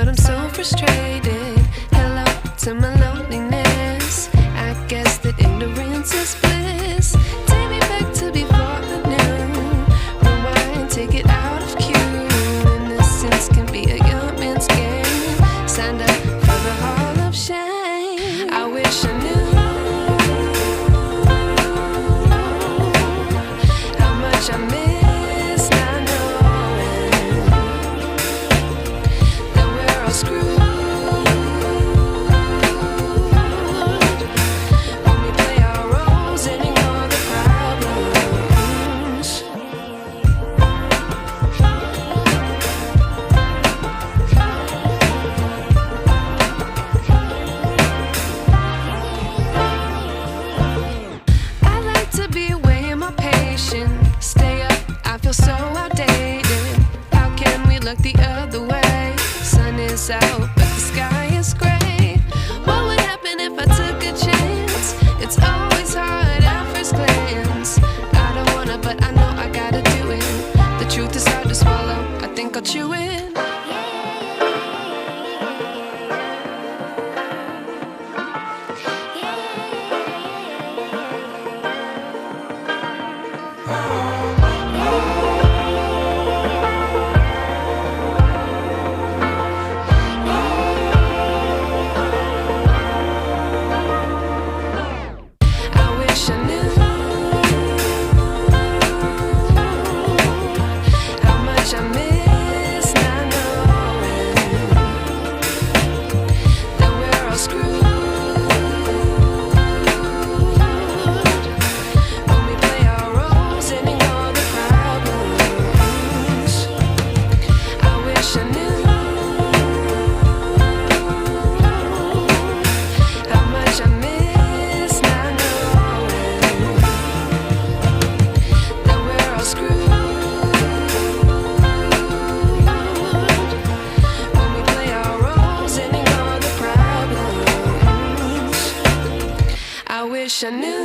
but I'm so frustrated. Hello to my loneliness. I guess that ignorance is bliss. Take me back to before I knew. Rewind, take it out of cue. Innocence can be a young man's game. Signed up for the hall of shame. I wish I knew how much I miss not knowing that we're all screwed. Stay up, I feel so outdated. How can we look the other way? Sun is out, but the sky is gray. What would happen if I took a chance? It's always hard at first glance. I don't wanna, but I know I gotta do it. The truth is hard to swallow, I think I'll chew it. I wish I knew.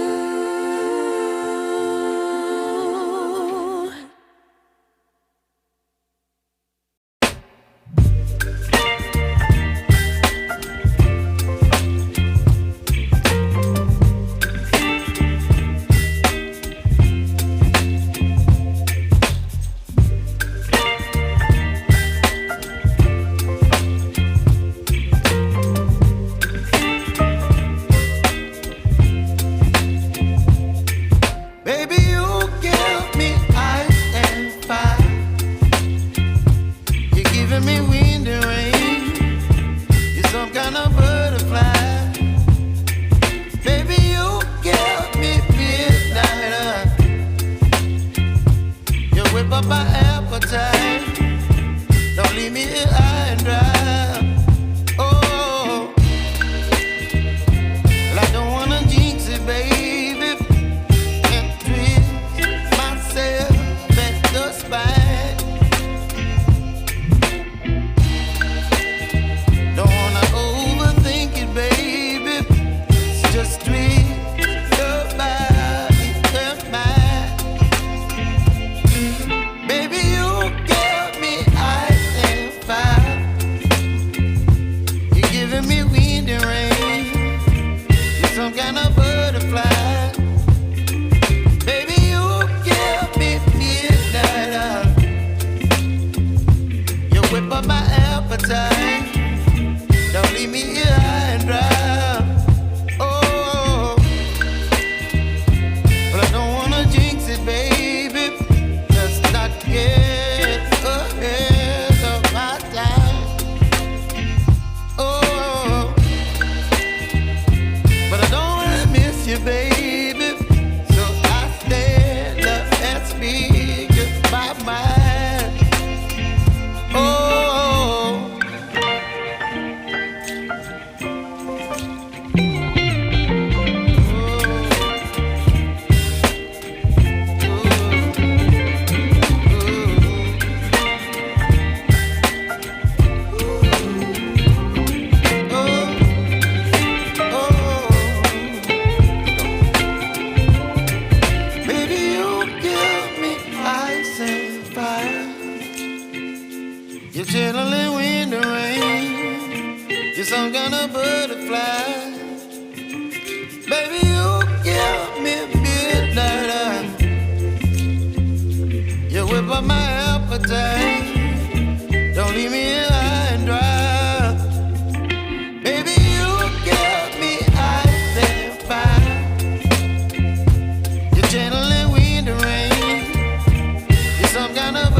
some kind of butterfly. Baby, you give me midnight. You whip up my appetite. Don't leave me here high and dry. Baby, you give me ice and fire. You're channeling wind and rain. You're some kind of